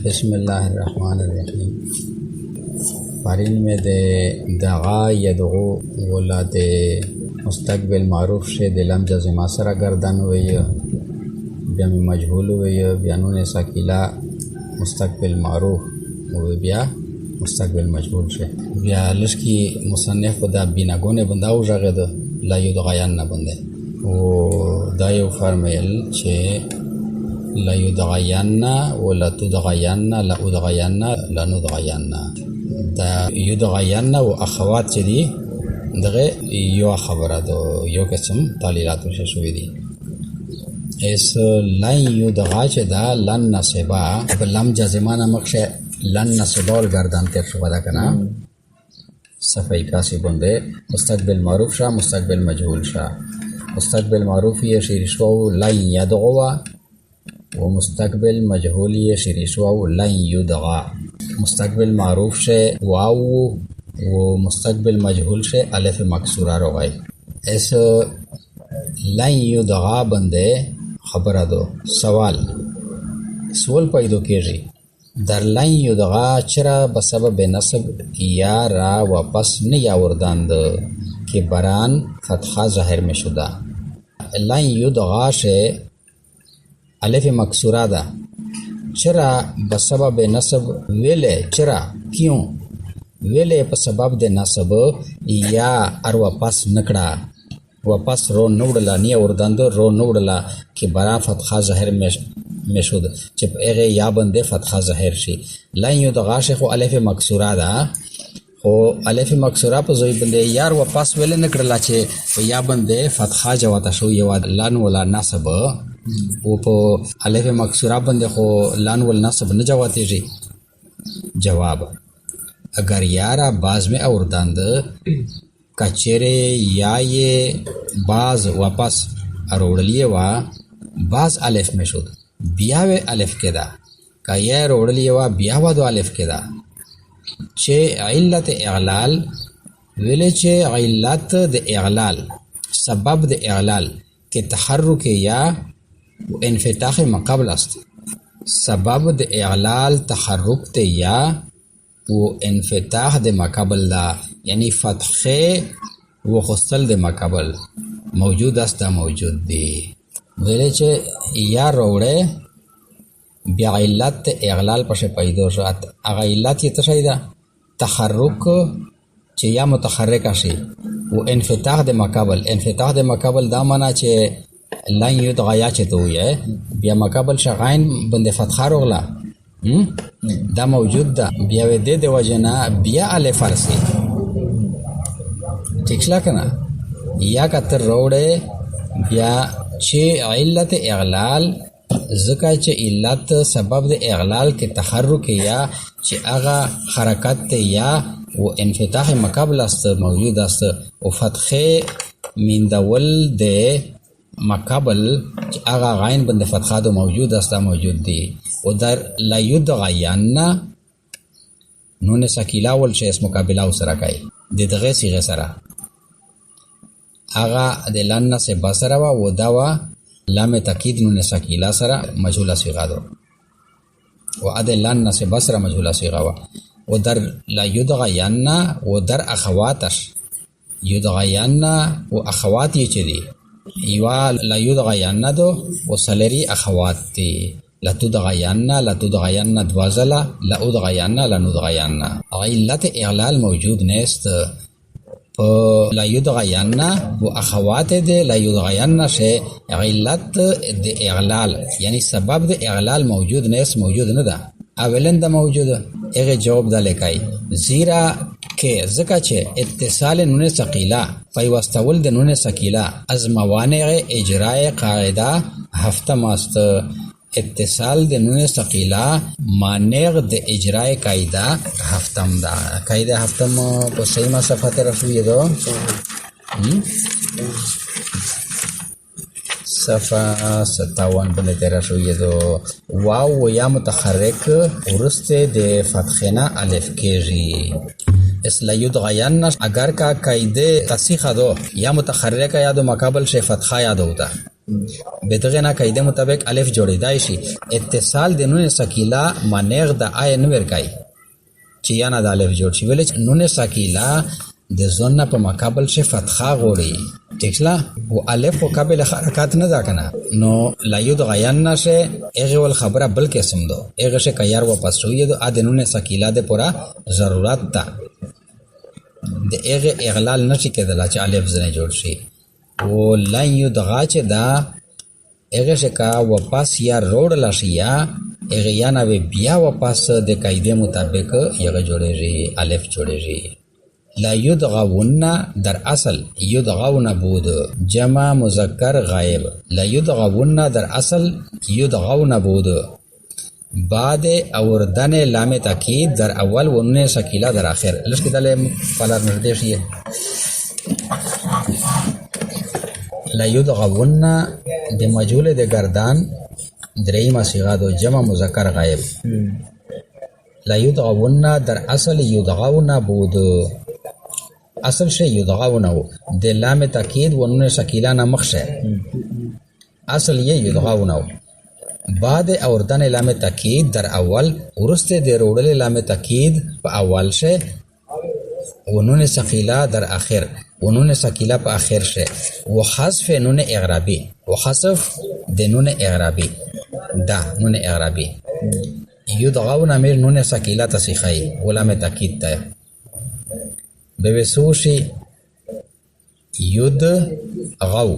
बिस्मिल्लाहिर्रहमानिर्रहीम। पारिन में दे दगा यदगो वोला दे मुस्तकबिल मारूफ से दिलम जज़िमा सरा गर्दन हुई बिया में मजहूल हुई बियानून सकीला मुस्तकबिल मारूफ हुई बिया मुस्तकबिल मजहूल से बिया लश्की मुसन्निफ खुदा बिनागो ने बंदा हो जागे दो ला युदगायन न बंदे वो दायो फरमेल छे ला युदगायन्ना व ला तुदगायन्ना ला उदगायन्ना ला नुदगायन्ना दा युदगायन्ना व अखवात चदी दगे यो खबरा दो यो किस्म तालीलात से शुवी दी इस लन युदगा चदा लन नसेबा लम जज़िमा नमक से लन नसेबा और गर्दन तेर शुबदा कना सफ़ाई का सी बंदे मुस्तकबिल मारूफ शाह मुस्तकबिल मजहूल शाह मुस्तकबिल मारूफ ये शीरिशो लन यदगवा वो मुस्तकबिल मजहूल ये शीरिशो लन युदगा मुस्तकबिल मारूफ से वाव वो मुस्तकबिल मजहूल से अलिफ मकसूरा रोगाई इस लन युदगा बंदे खबर दो सवाल पैदो कीजी दर लन युदगा चरा बसबब नसब या रा वापस न यावरदांद के बरान फतहा ज़ाहिर में शुदा लन युदगा से अलिफ मकसूरा दा चरा बसबब नसब वेले चरा क्यों वेले पर सबब दे नसब या अर वापस नकड़ा वापस रो नोड़ला निया उर्दंदो रो नोड़ला कि बरा फतहा ज़ाहिर में शुद जब एगे या बंदे फतहा ज़ाहिर शी लन युदगा से खो अलिफ मकसूरा दा हो अलिफ मकसूरा पर जोई बंदे यार वापस वेले नकड़ला छे या बंदे फतहा जवाता शो ये वाद लन वला नसब वो पो अलिफ मकसूरा बंदे खो लन वल नसब न जवाते जी जवाब अगर यारा बाज में औरदांद कचेरे या ये बाज वापस अरोड़लिए वा बाज अलिफ में शुद बियावे अलिफ के दा का ये रोड़लिए वा बियावा दो अलिफ के दा चे इल्लत इगलाल वेले चे इल्लत दे इगलाल सबब दे इगलाल के तहर्रुक या इन्फिताह मक़बल است सबब दे इगलाल तहर्रुक ते या वो इन्फिताह दे मक़बल दा यानी फतखे वो खुसल दे मक़बल मौजूद अस्ता मौजूद दी वेले चे या रोड़े बिया इल्लत इगलाल पर से पैदो शात अगा इल्लत ये तशाइदा तहर्रुक चे या मुतहर्रिक आशी वो इन्फिताह दे मक़बल दा मना चे लन युदगा चे तो हुई है बिया मक़बल शगाइन बंदे फतखा रोगला दा मौजूद दा बिया वे दे वजना बिया अले फारसी ठीक कना या कतर रोड़े बिया चे इल्लत इगलाल ज़का चे इल्लत सबब दे इगलाल के तहर्रुक या चे आगा हरकत या वो इन्फिताह मक़बल است मौजूद است वो फतखे मिंदवल दे मक़बल चे आगा गाइन बंदे फतखा दो मौजूद است मौजूद दी उधर ला युदगायन्ना नून सकीला वल से इस मुकाबिला उसरा काई दिदगे सिगे सरा आगा दे लन्ना से बसरा वा वो दावा लाम तकीद नून सकीला सरा मजहूला सिगा दो व अदे लन्ना से बसरा मजहूला सिगा वा उधर ला युदगायन्ना वो दर अखवातश युदगायन्ना वो अखवात ये चदी युवा ला युदगायन्ना दो वो सलेरी अखवात थी लतुदगायन्ना द्वाजला लाउदगायन्ना लानुदगायन्ना इल्लत इगलाल मौजूद नेस्त ला युदगायन्ना वो अखवात दे ला युदगायन्ना से इल्लत दे इगलाल यानी सबब दे इगलाल मौजूद नेस्त मौजूद न दा अवलन दा मौजूद एगे जवाब दा लेकाई जीरा के ज़का चे इत्तिसाल नून सकीला पैवस्तवल दे नून सकीला az मवानिअ इजराए कायदा हफ्ता मास्त इत्तिसाल दे नून सकीला मानेग दे इजराए कायदा हफ्तम दा कायदा हफ्तम को सही मा सफात रफू ये दो सफ़ा 57 बने तेरा शो ये दो वाव या मुतहर्रिक उरुस्ते दे फतखेना अलिफ केजी इस ला युदगायन्ना अगर का कायदे तसीखा दो या मुतहर्रिक या दो मक़बल से फतहा याद होता به دغه نه قاعده مطابق الف جوړیدای شي. اتصال د نون سکیلا مانغ د عین ورکای چې یا نه د الف جوړ شي، ولې نون سکیلا د زون په مقابل شه فتحه غوړي، ټیکلا او الف په قابل حرکت نه دا کنه، نو لا یود غیان نشه هغه ول خبره بل قسم دو هغه شه کيار واپس شوې دو ا د نون سکیلا د پورا ضرورت ده د هغه اغلال نشي کېدل چې الف زنه جوړ شي. او لا یود غا چې دا هغه شه کا واپس یا روړ لاشي یا هغه یا نه بیا واپس د قاعده مطابق هغه جوړېږي الف جوړېږي. لا یدغون در اصل یدغون بود جمع مذکر غائب، لا یدغون در اصل یدغون بود بعد اوردن لام تاکید در اول و نون سکیلا در آخر. لشکې دل فلر نردیش یې لا یدغون د مجهول د گردان درېما صيغه دو جمع مذکر غائب. لا یدغون در اصل یدغون بود اصل شی یدغونه د لام تاکید و نون سکیلا نه مخشه اصل یې یدغونه بعد اوردن لام تاکید در اول ورسته د روړل لام تاکید په اول شه و نون سکیلا در اخر و نون سکیلا په اخر شه و حذف نون اعرابی و حذف د نون اعرابی دا نون اعرابی یدغونه مر نون سکیلا تصیخای و لام تاکید ته به وسوشی ید غو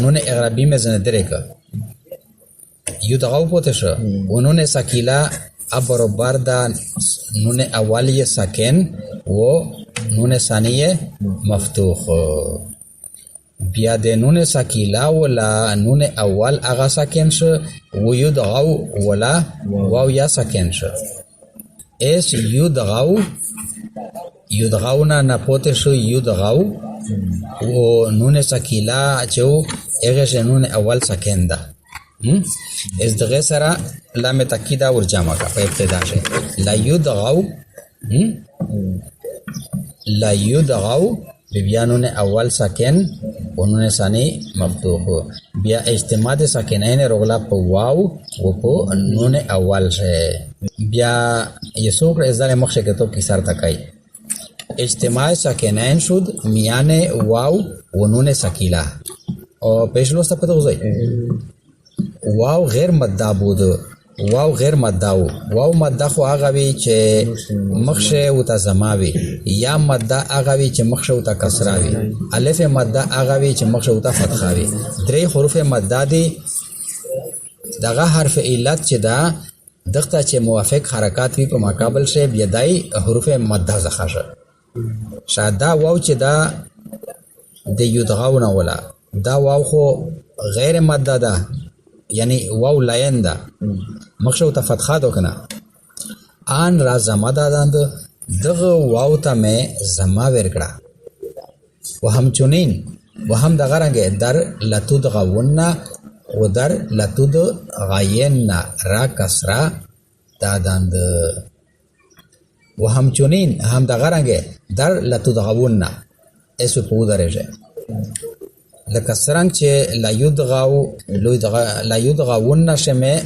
نون اغربی میں زندره که ید غو پوتشو و نون سکیلا برابر دا نون اولی سکن و نون ثانیه مفتوح. بیا د نون سکیلا ولا نون اول اغا سکن شو و ید غو ولا واو یا سکن شو اس یدغونا نپوته شو یدغو و نون سکیلا چو اغش نون اول سکن ده از دغه سره لام تاکید اور جمع کا په ابتدا شه لا یدغو بیا نون اول سکن و نون ثانی مفتوح بیا اجتماع د ساکنین رغلا په واو و په نون اول شه بیا یسوع ازاله مخشه کتو کی سر تکای اجتماع ساکنین شد میان واو و نون سکیلا او پیشلو سپته وځي واو غیر مددا بود واو غیر مدداو واو مددا خو هغه وی چې مخشه او تزماوي یا مددا هغه وی چې مخشه او کسراوي الف مددا هغه وی چې مخشه او فتحاوي درې حروف مددا دي دغه حرف علت چې دا دغه چې موافق حرکات وی په مقابل شه بيدای حروف مددا زخه شاده واو چې دا د یدغونه ولا دا واو خو غیر مددا ده یعنی واو لاین ده مخشو تا فتحه دو کنه آن را زما دادند دغه واو تا میں زما ورکڑا و همچنین و هم دغه رنگه در لتدغون و در لتدغین را کسرا دادند و همچنین هم دغه رنگه در لتدغون اسو پو درجه لکه څنګه چې لا یدغون نشمه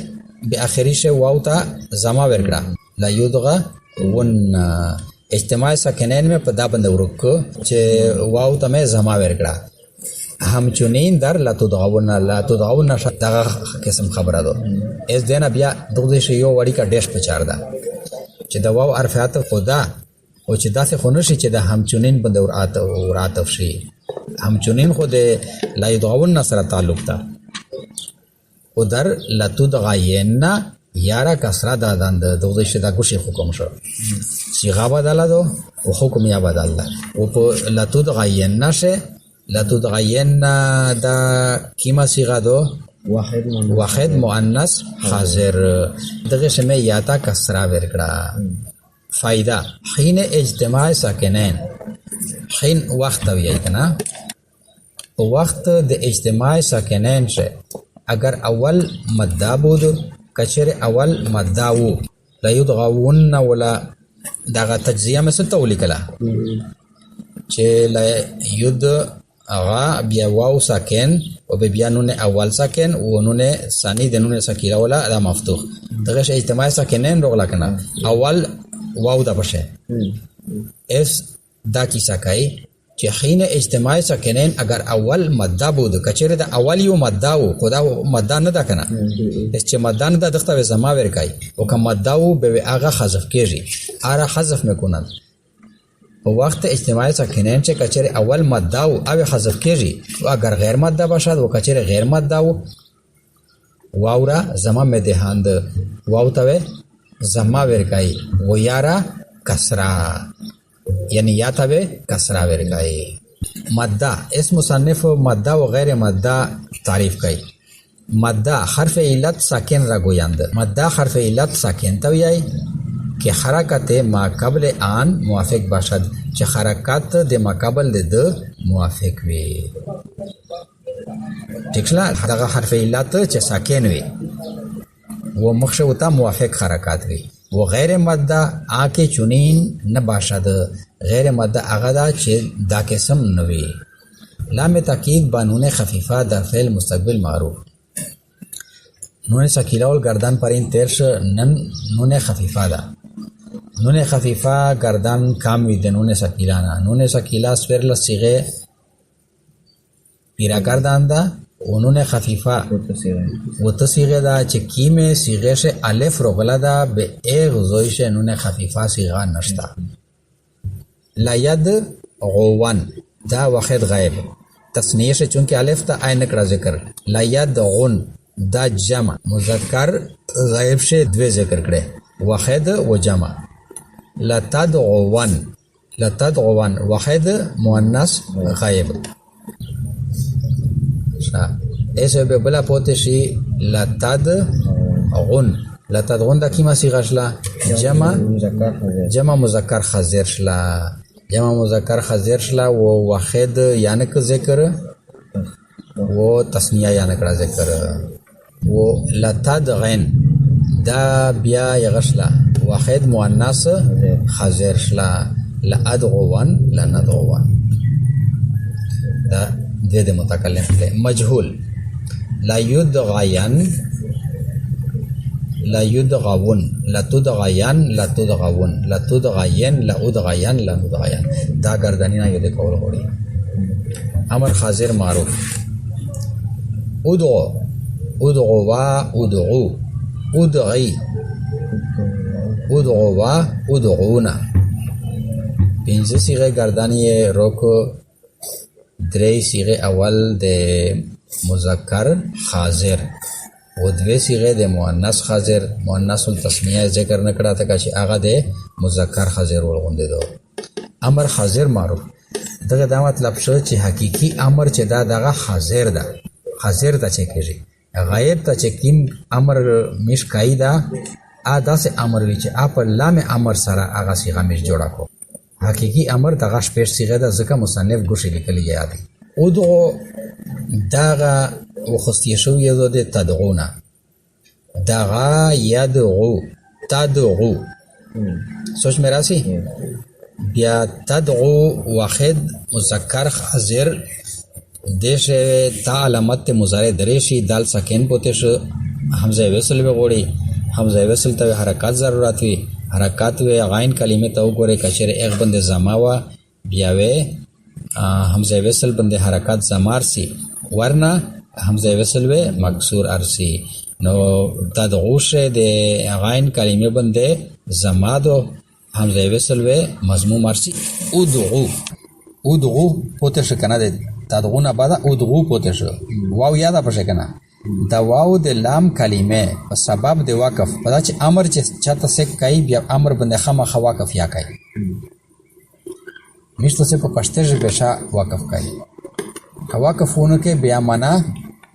به اخری شه واو ته زما ورکړه لا یدغون اجتماع ساکنین میں په دا بند ورکو چې واو ته مې زما ورکړه همچنین در لا تدغون دغه قسم خبره ده اس دینه بیا دغه شی یو وړي کا ډیش پچار ده چې دا واو حرفات خدا او چې داسې خونه شي چې د همچنین بند ورات شي همچنین خود لا یدغون سره تعلق ده او در لتدغین یارا کسرا دادند دغه شی دا کوشي حکم شو صيغه بدل دو او حکم یا بدل ده او په لتدغین نشه لتدغین دا کیما صيغه دو واحد مؤنث حاضر دغه شمه یا تا کسرا ورکړه فائدہ حين اجتماع ساکنین حين وقت وی کنا وقت د اجتماع ساکنین شه اگر اول مددا بود کچر اول مددا وو لا یدغون ولا دغه تجزیه مثل تولی کلا چې لا اغا بیا واو ساکن او بیا نون اول ساکن و نون ثانی د نون سکیره ولا دا مفتوح دغه اجتماع ساکنین روغلا کنه اول واو دا پشه اس دا کیسه کوي چې حين اجتماع ساکنین اگر اول ماده بود کچره د اول یو ماده و خدا ماده نه دا کنه اس چې ماده نه دا دغه زما ور کوي او کوم ماده و به هغه حذف کیږي اره حذف میکنن په وخت اجتماع ساکنین چې کچره اول ماده او حذف کیږي او اگر غیر ماده باشد و کچره غیر ماده و واورا زما مې دهاند واو ته زما ور کوي و یارا کسرا یعنی یا ته کسرا ور کوي ماده اسم مصنف ماده و غیر ماده تعریف کوي ماده حرف علت ساکن را گویند ماده حرف علت ساکن ته وایي که حرکت ما قبل آن موافق باشد چې حرکت د ما قبل د موافق وي ټیکلا دغه حرف علت چې ساکن وي و مخشو ته موافق حرکات وي و غیر ماده آکه چونین نباشد غیر ماده هغه دا چې دا قسم نوي لام تاکید بانون خفیفه در فعل مستقبل معروف نون ثقیله ول گردن پرین ترش نون خفیفه ده نون خفیفه گردن کام وی د نون ثقیله نه نون ثقیله سپرل صيغه پیرا گردان ده و نون خفیفه و تصیغه ده چې کیمه صيغه شه الف روغلا ده به ای غزویش نون خفیفه صيغه نشتا لا ید غوان دا واحد غائب تسنیه شه چونکه الف ته عین کړه ذکر لا ید غون دا جمع مذکر غائب شه دوه ذکر کړي واحد و جمع لا تدغوان واحد مؤنث غائب ایسے به بلا پوته شي لا تدغون دا کیما صيغه شلا جمع مذکر حاضر شلا و واحد یعنی که ذکر و تسنیه یعنی که ذکر و لا تدغن دا بیا یغشلا واحد مؤنث حاضر شلا لا ادغوان لا ندغوان دا د متکلم له مجهول لا يدغين لا يدغون لا تدغين لا تدغون لا تدغين لا ادغين لا ندغين دا گردنینا یو د کول غوړي امر حاضر معروف ادغونا پنځه صيغه گردنی روکو درې صيغه اول د مذکر حاضر و دوه صيغه د مؤنث حاضر مؤنث التسنیه ذکر نکړه تا چې هغه د مذکر حاضر ورغونډه دو امر حاضر معروف دغه دا مطلب شو چې حقيقي امر چې دا دغه حاضر ده حاضر ته چې کېږي غایب ته چې کیم امر مش قاعده ادا سے امر وی چې اپ لام امر سره هغه صيغه مش جوړه کو حقيقي امر دغه شپږ صيغه د ځکه مصنف ګوښه لیکلی یاد او دغه وخصیه شو یو د تدعونا دغه یدعو تدعو سوچ میرا سی بیا تدعو واحد مذکر حاضر دیش تا علامت مضارع دریشی دال ساکن پوتش حمزه وصل به غوړي حمزه وصل ته حرکت ضرورت وي حرکات و غاین کلمه ته وګوره کچره ایک بند زما و بیا و حمزه وصل بند حرکات زمار سی ورنه حمزه وصل و مکسور ارسی نو تدغوش د غاین کلمه بند زما دو حمزه وصل و مضموم ارسی ادغو پوتش کنه د تدغون بعد ادغو پوتش واو یاده پشه کنه دا واو د لام کلمه په سبب د وقف پدا چې امر چې چاته څه کوي بیا امر باندې خامخ وقف یا کوي مشته څه په پښتو ژبه شا وقف کوي وقفونه کې بیا معنا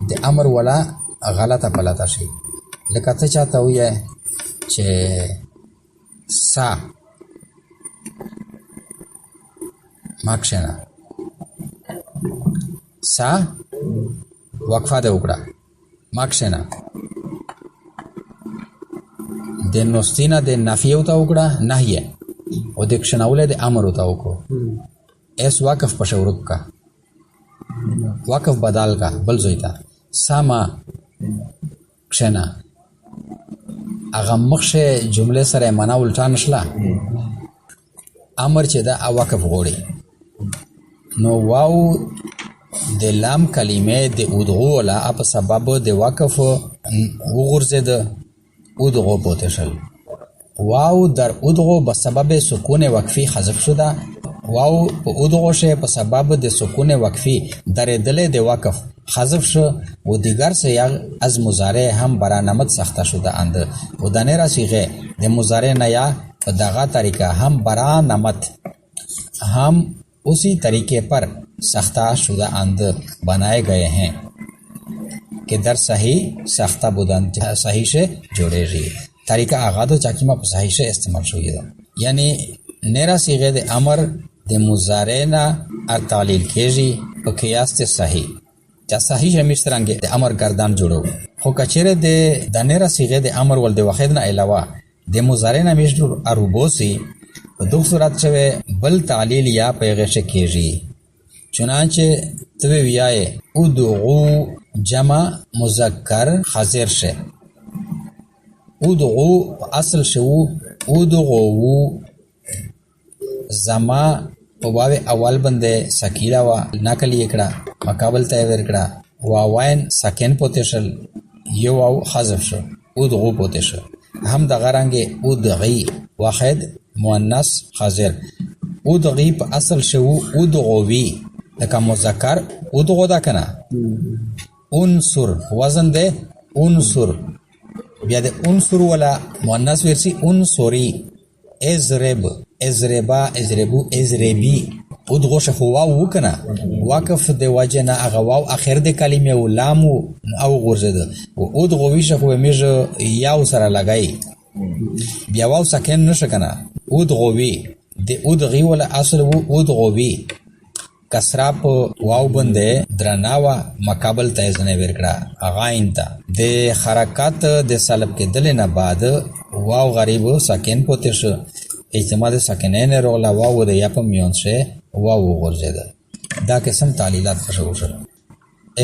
د امر ولا غلطه پلاته شي لکه ته چاته وایې چې سا ماکشنه سا وقفه ده وکړه ماکشنه د نوستینا د نافیه وتا وکړه نهیه او د کښناوله د امر وتا وکړه اس وقف په شورک کا وقف بدل کا بل زویتا ساما کښنا هغه مخشه جمله سره معنا الټا نشلا امر چې دا وقف غوړي نو واو د لام کلمه د ادغو ولا په سبب د وقف وګرځید ادغو پوتشل واو در ادغو به سبب سکون وقفی حذف شده واو په ادغو شه په سبب د سکون وقفی در دل د وقف حذف شو و دیگر سیاق از مضارع هم برانمت ساخته شده اند و دانه صيغه د مضارع نیا په دغه طریقه هم برانمت हम उसी तरीके पर सख्ता शुदा अंद बनाए गए हैं कि दर सही सख्ता बुदन सही से जोड़े रही तरीका आगा तो चाकी मा सही से इस्तेमाल शुई है यानी नेरा सीगे दे अमर दे मुजारेना और तालील केजी और कियास ते सही जा सही से मिश्रंगे दे अमर गर्दान जोड़ो हो कचरे दे दनेरा सीगे दे अमर वल दे वाहिद ना अलावा दे मुजारेना मिश्र अरुबोसी दो सूरत शवे बल तालील या पैगेश केजी चुनांचे तवे वियाए उदगू जमा मुजक्कर हाजिर से उदगू असल शो उदगू जमा वावे अवल बंदे सकीला वा नकली एकड़ा मकाबल तयवर एकड़ा वावाइन सकेन पोतेशल यो वाव हाजिर शो उदगू पोतेशल हम दगारंगे उदगी वाहिद मुअन्नस हाजिर उदगी पे असल शो उदगोवी लका मुज़क्कर उदगोदा कना उनसुर वजन दे उनसुर बियादे उनसुर वाला मुअन्नस वर्सी उनसुरी एजरेब एजरेबा एजरेबु एजरेबी उदगो शखवा वकना वाकफ दे वजना अगवाव आखिर दे कलिमे उलामु औ गुरजद उदगोवी शखवे मिज याव सरा लगाई बियावाव सकेन नशकना उदगोवी दे उदगी वाला असल वो उदगोवी कसरा पे वाव बंदे द्रनावा मकाबल तयजने विरकड़ा आगाइंता दे हरकत दे सलब के दले न बाद वाव गरीब सकेन पोतेश इज्तिमाद सकेने ने रोला वाव दे यापम मियोन से वाव गुरजेदा दा किस्म तालीलात फशोशल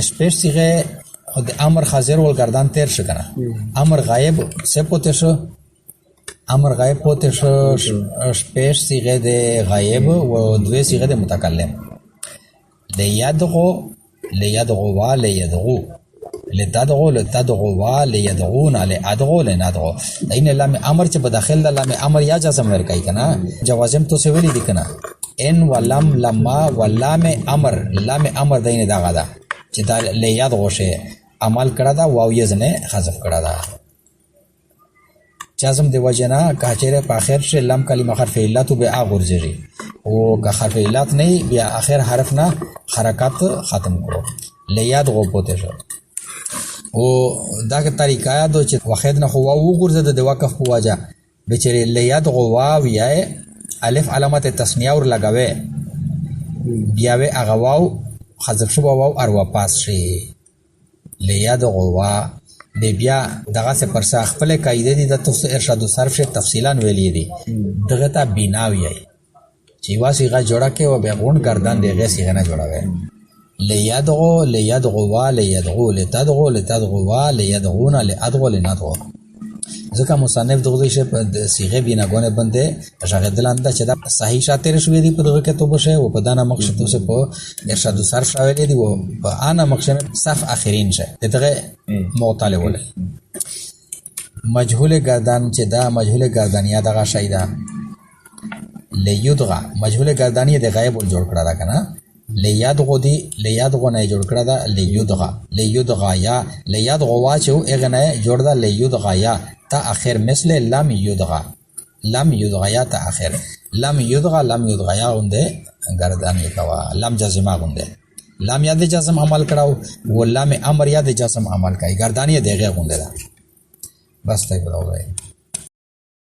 स्पेस सिगे खुद अमर हाजिर वल गर्दान तेर शकना अमर गायब से पोतेश अमर गायब पोतेश स्पेस सिगे दे गायब व द्वे सिगे दे मुतकल्लिम लियदगो लियदगो वा लियदगो लितदगो लितदगो वा लियदगोन लिअदगो लिनदगो इन लाम अमर च बदाखिल लाम अमर या जसम वर कई कना जवाजिम तो से वेली दिकना इन वलम लम्मा वलाम अमर दइन दागदा च दा लियदगो से अमल करा दा वाव यजने हज़फ करा दा जazm दे वजना काचेरे आखिर से लम कलिमा हरफ इल्लत बे आ गुरजरी वो का हरफ इल्लत नहीं बिया आखिर हरफ ना हरकत खत्म करो लियाद गो पोते शो वो दा के तरीका दो च वाहिद ना हुआ वो गुरजद दे वकफ हुआ बेचारे लियाद गो वाव याए अलिफ अलामत तस्निया और लगावे बियावे अगवाव हज़फ शुबा वाव अरवा पास शी लियाद गो वा बेबिया दगा से परसा खपले कायदे दी द तफस इरशाद सर्फ से तफसीलान वेली दी दगता बिनावी है जीवा सीगा जोड़ा के वो बेगुन गर्दन देगे सीगा ना जोड़ा गए लियदगो वा लियदगो लितदगो लितदगो वा लियदगोन लिअदगो लिनदगो ज़का मुसन्निफ दगदे से सीगे बिना गोने बंदे शागिदलांदा चदा सही शातिर शुवे दी पदगे के तो बशे वो पदाना मकसद तो से पो इरशाद सर्फ शावेली दी वो आना मकसद में सफ आखिरीन से दगे मोताले बोले मजहूल गर्दान चदा मजहूल गर्दानिया दगा शायदा लियुदगा मजहूल गर्दानिया दे गायब बोल जोड़ करा था ना लियादगो दी लियादगो ने जोड़ करा था लियुदगा या लियादगो वाचो एक ने जोड़ दा लियुदगा या ता आखिर मिसले लम युदगा या ता आखिर लम युदगा या उन्दे गर्दानी कवा लम जज़मा उन्दे लम याद जज़म अमल कराओ वो लम अमर याद जज़म अमल का गर्दानी देगे उन्दे दा बस तक बताओ भाई